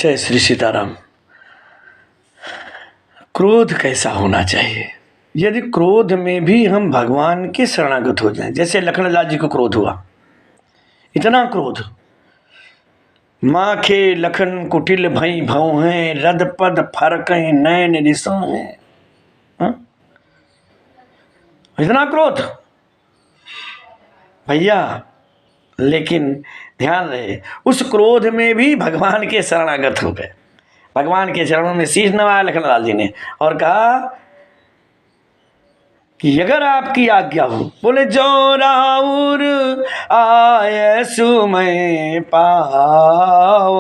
जय श्री सीताराम। क्रोध कैसा होना चाहिए? यदि क्रोध में भी हम भगवान के शरणागत हो जाएं, जैसे लखनलाल जी को क्रोध हुआ, इतना क्रोध, माखे लखन कुटिल भई भव हैं, रद पद फरक नैन रिसों हैं। इतना क्रोध भैया, लेकिन ध्यान रहे उस क्रोध में भी भगवान के शरणागत हो गए, भगवान के चरणों में शीश नवाया लखनलाल जी ने और कहा कि अगर आपकी आज्ञा हो, बोले जो राउर आय सुमय पाओ,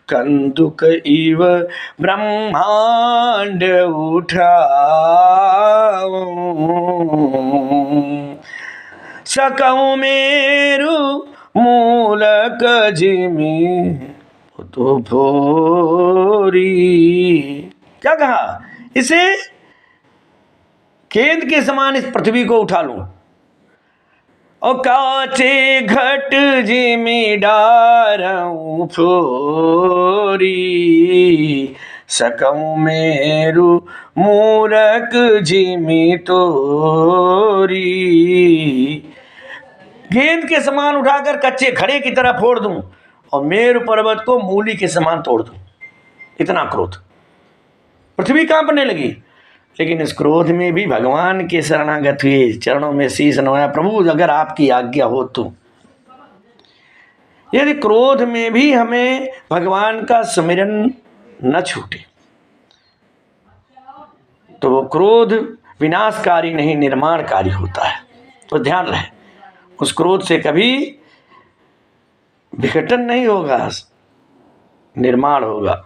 कंदुक इव ब्रह्मांड उठाओ, सकऊं मेरु मूलक जिमी तो भोरी। क्या कहा? इसे गेंद के समान इस पृथ्वी को उठा लूं और काचे घट जिमी डारऊं फोरी, सकऊं मेरु मूरख जिमी तोरी। गेंद के समान उठाकर कच्चे घड़े की तरह फोड़ दूं और मेरु पर्वत को मूली के समान तोड़ दूं। इतना क्रोध, पृथ्वी कांपने लगी। लेकिन इस क्रोध में भी भगवान के शरणागत हुए, चरणों में शीश नवाया, प्रभु अगर आपकी आज्ञा हो तो। यदि क्रोध में भी हमें भगवान का स्मरण न छूटे तो वो क्रोध विनाशकारी नहीं, निर्माणकारी होता है। तो ध्यान रहे, उस क्रोध से कभी विघटन नहीं होगा, निर्माण होगा।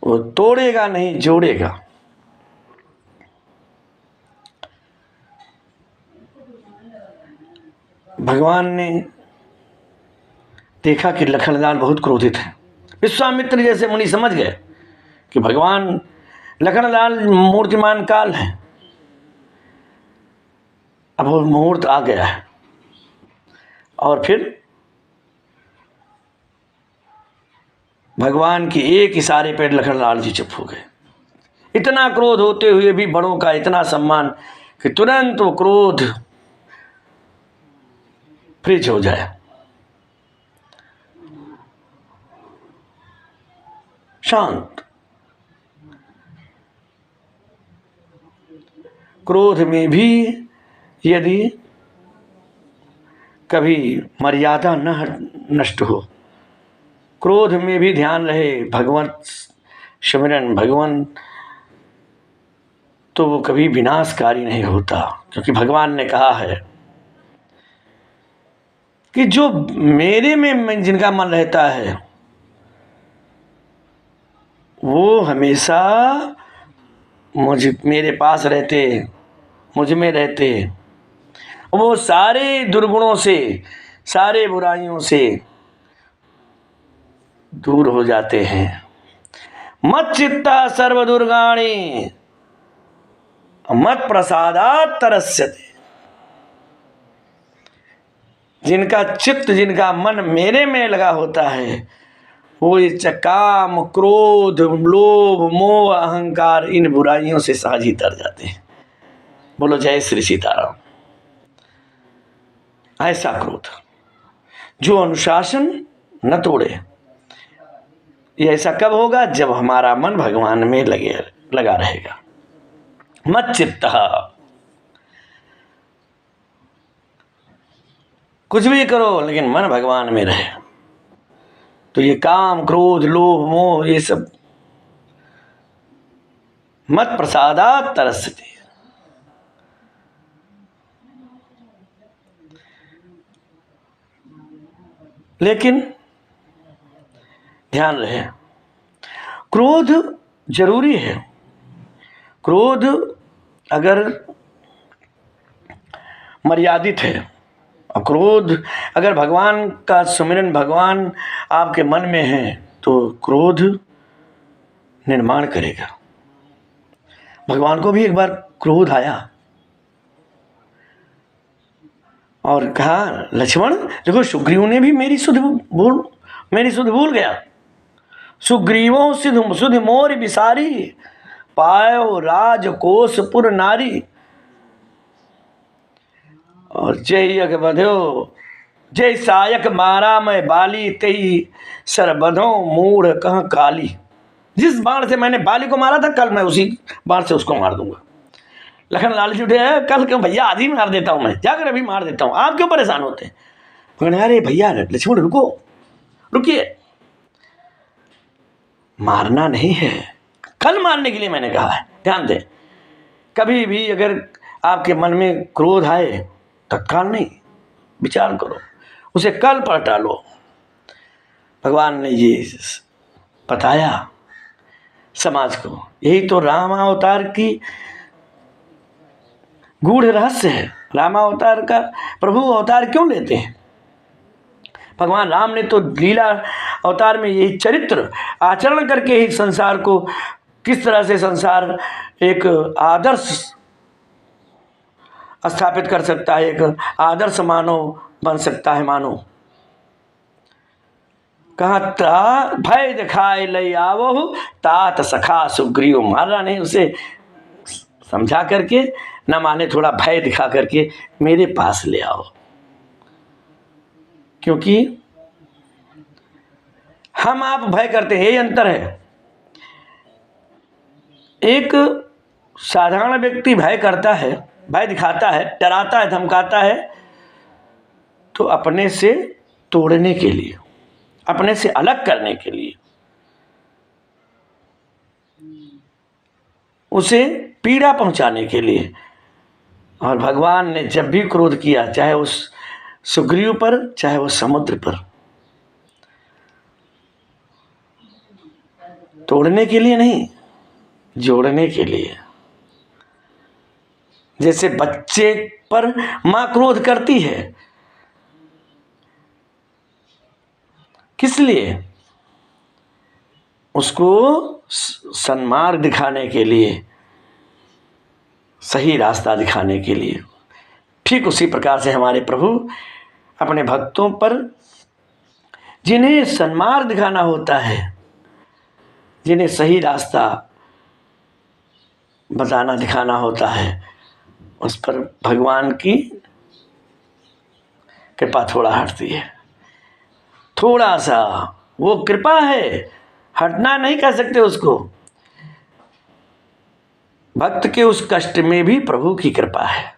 वो तोड़ेगा नहीं, जोड़ेगा। भगवान ने देखा कि लखनलाल बहुत क्रोधित है। विश्वामित्र जैसे मुनि समझ गए कि भगवान लखनलाल मूर्तिमान काल है, अब वो मुहूर्त आ गया है। और फिर भगवान के एक इशारे पर लखनलाल जी चुप हो गए। इतना क्रोध होते हुए भी बड़ों का इतना सम्मान कि तुरंत वो क्रोध फ्रिज हो जाए, शांत। क्रोध में भी यदि कभी मर्यादा न नष्ट हो, क्रोध में भी ध्यान रहे भगवत स्मरण, भगवान, तो वो कभी विनाशकारी नहीं होता। क्योंकि भगवान ने कहा है कि जो मेरे में जिनका मन रहता है वो हमेशा मेरे पास रहते, मुझ में रहते, वो सारे दुर्गुणों से, सारे बुराइयों से दूर हो जाते हैं। मत चित्ता सर्व दुर्गाणी मत प्रसादात् तरस्यते। जिनका चित्त, जिनका मन मेरे में लगा होता है, वो इस काम, क्रोध, लोभ, मोह, अहंकार, इन बुराइयों से सहज ही तर जाते हैं। बोलो जय श्री सीताराम। ऐसा क्रोध जो अनुशासन न तोड़े, ये ऐसा कब होगा? जब हमारा मन भगवान में लगा रहेगा। मत चित्तः, कुछ भी करो लेकिन मन भगवान में रहे, तो ये काम, क्रोध, लोभ, मोह, ये सब मत प्रसादात् तरस्यते। लेकिन ध्यान रहे, क्रोध जरूरी है। क्रोध अगर मर्यादित है, और क्रोध अगर भगवान का सुमिरन, भगवान आपके मन में है, तो क्रोध निर्माण करेगा। भगवान को भी एक बार क्रोध आया, और कहा लक्ष्मण देखो सुग्रीव ने भी मेरी सुध भूल गया। सुग्रीवों सिद्ध सुध मोर बिसारी, पायो राजकोषपुर नारी। और जय यज्ञ बध्यो जय सायक मारा मैं बाली, तेई सर बधो मूढ़ कह काली। जिस बाण से मैंने बाली को मारा था कल मैं उसी बाण से उसको मार दूंगा। लखन लालच उठे, कल क्यों भैया आधी मार देता हूं, मैं जाकर अभी मार देता हूं, आप क्यों परेशान होते हैं। अरे भैया लक्ष्मण रुको, रुकिए, मारना नहीं है, कल मारने के लिए मैंने कहा है। ध्यान दें, कभी भी अगर आपके मन में क्रोध आए तत्काल नहीं, विचार करो, उसे कल पर टालो। भगवान ने ये बताया समाज को, यही तो रामावतार की गूढ़ रहस्य है। रामावतार का प्रभु अवतार क्यों लेते हैं? भगवान राम ने तो लीला अवतार में यही चरित्र आचरण करके ही संसार को किस तरह से संसार एक आदर्श स्थापित कर सकता है, एक आदर्श मानव बन सकता है। मानो कहा ता भय दिखाए लई आवो, तात सखा सुग्रीव। मारना नहीं, उसे समझा करके, न माने थोड़ा भय दिखा करके मेरे पास ले आओ। क्योंकि हम आप भय करते हैं, यही अंतर है। एक साधारण व्यक्ति भय करता है, भय दिखाता है, डराता है, धमकाता है तो अपने से तोड़ने के लिए, अपने से अलग करने के लिए, उसे पीड़ा पहुंचाने के लिए। और भगवान ने जब भी क्रोध किया, चाहे उस सुग्रीव पर, चाहे वो समुद्र पर, तोड़ने के लिए नहीं, जोड़ने के लिए। जैसे बच्चे पर मां क्रोध करती है, किस लिए? उसको सन्मार्ग दिखाने के लिए, सही रास्ता दिखाने के लिए। ठीक उसी प्रकार से हमारे प्रभु अपने भक्तों पर जिन्हें सन्मार्ग दिखाना होता है, जिन्हें सही रास्ता बताना दिखाना होता है, उस पर भगवान की कृपा थोड़ा हटती है। थोड़ा सा वो कृपा है, हटना नहीं कह सकते उसको। भक्त के उस कष्ट में भी प्रभु की कृपा है,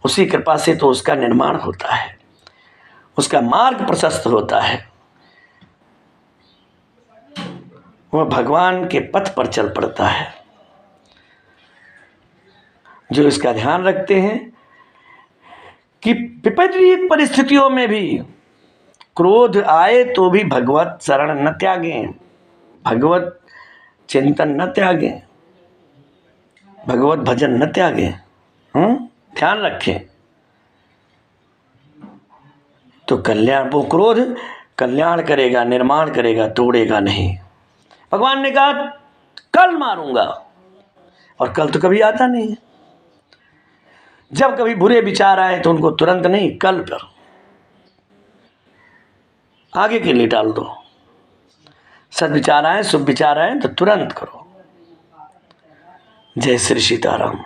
उसी कृपा से तो उसका निर्माण होता है, उसका मार्ग प्रशस्त होता है, वह भगवान के पथ पर चल पड़ता है। जो इसका ध्यान रखते हैं कि विपरीत परिस्थितियों में भी क्रोध आए तो भी भगवत शरण न त्यागें, भगवत चिंतन न त्यागें, भगवत भजन न त्यागें, ध्यान रखें तो कल्याण, वो क्रोध कल्याण करेगा, निर्माण करेगा, तोड़ेगा नहीं। भगवान ने कहा कल मारूंगा, और कल तो कभी आता नहीं है। जब कभी बुरे विचार आए तो उनको तुरंत नहीं, कल पर आगे के लिए टाल दो। सद्विचार आए, शुभ विचार आए तो तुरंत करो। जय श्री सीताराम।